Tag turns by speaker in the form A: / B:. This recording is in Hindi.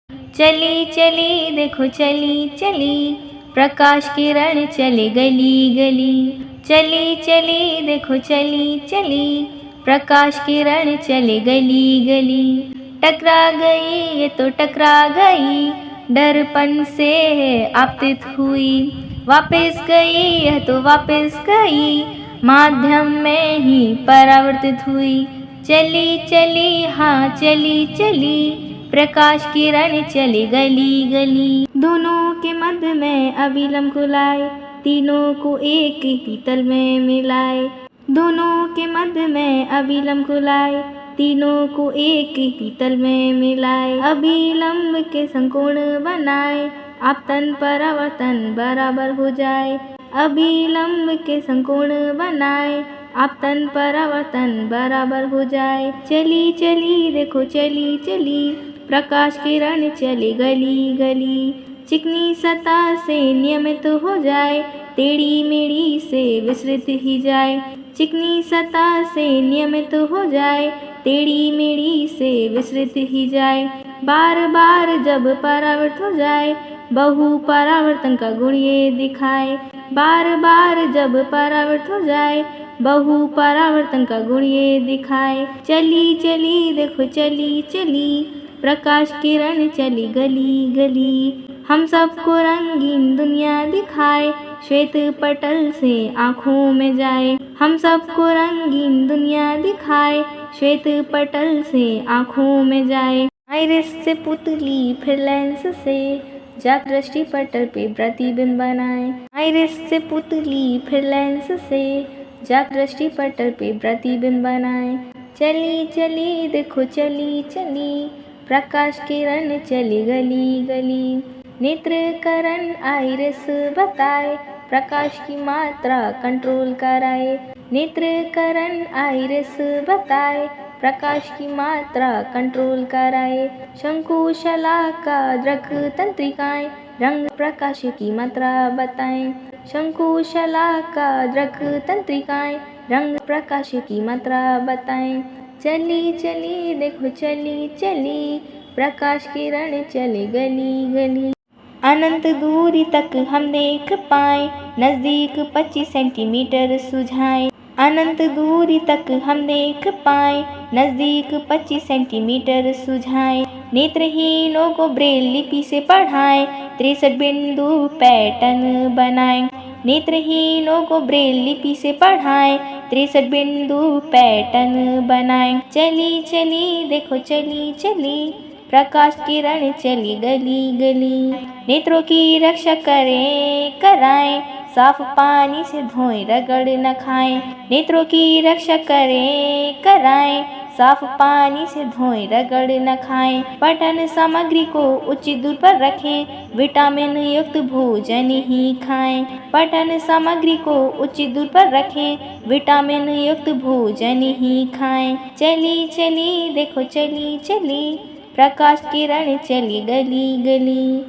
A: चली चली देखो चली चली, प्रकाश किरण चले गली गली। चली चली देखो चली चली, प्रकाश किरण चले गली गली। टकरा गई ये तो टकरा गई, डरपन से आपतित हुई। वापस गई यह तो वापस गई, माध्यम में ही परावर्तित हुई। चली चली हाँ चली चली, प्रकाश किरण चली गली गली। दोनों के मध्य में अविलंब को लाए, तीनों को एक ही तल में मिलाए। दोनों के मध्य में अविलंब को लाए, तीनों को एक ही तल में मिलाए। अभिलंब के संकोण बनाए, आपतन परावर्तन बराबर हो जाए। अभिलंब के संकोण बनाए, आपतन परावर्तन बराबर हो जाए। चली चली देखो चली चली, प्रकाश किरण चली गली गली। चिकनी सतह से नियमित हो जाए, टेढ़ी मेढ़ी से विसरित ही जाए। चिकनी सतह से नियमित हो जाए, टेढ़ी मेढ़ी से विसरित ही जाए। बार बार जब परावर्तित हो जाए, बहु परावर्तन का गुण ये दिखाए। बार बार जब परावर्तित हो जाए, बहु परावर्तन का गुण ये दिखाए। चली चली देखो चली चली, प्रकाश किरण चली गली गली। हम सबको रंगीन दुनिया दिखाए, श्वेत पटल से आँखों में जाए। हम सबको रंगीन दुनिया दिखाए, श्वेत पटल से आँखों में जाए। आइरिस से पुतली फिर लेंस से, जा दृष्टि पटल पे प्रतिबिंब बनाए। आइरिस से पुतली फिर लेंस से, जा दृष्टि पटल पे प्रतिबिंब बनाए। चली चली देखो चली चली, प्रकाश किरण चली गली गली। नेत्रकरण आइरिस बताए, प्रकाश की मात्रा कंट्रोल कराए। नेत्रकरण आइरिस बताए, प्रकाश की मात्रा कंट्रोल कराए। शंकुशलाकाद्रक तंत्रिकाएं, रंग प्रकाश की मात्रा बताएं। शंकुशलाकाद्रक तंत्रिकाएं, रंग प्रकाश की मात्रा बताएं। चली चली देखो चली चली, प्रकाश किरण चली गली गली। अनंत दूरी तक हम देख पाए, नजदीक 25 सेंटीमीटर सुझाए। अनंत दूरी तक हम देख पाए, नजदीक 25 सेंटीमीटर सुझाए। नेत्रहीनों को ब्रेल लिपि से पढ़ाएं, 63 बिंदु पैटर्न बनाएं। नेत्रहीनों को ब्रेल लिपि से पढ़ाएं, 63 बिंदु पैटर्न बनाएं। चली चली देखो चली चली, प्रकाश किरण चली गली गली। नेत्रों की रक्षा कराएं, साफ पानी से धोएं रगड़ न खाएं। नेत्रों की रक्षा कराएं, साफ पानी से धोएं रगड़ न खाएं। पठन सामग्री को उचित दूर पर रखें, विटामिन युक्त भोजन ही खाएं। पठन सामग्री को उचित दूर पर रखें, विटामिन युक्त भोजन ही खाएं। चली चली देखो चली चली, प्रकाश किरण चली गली गली।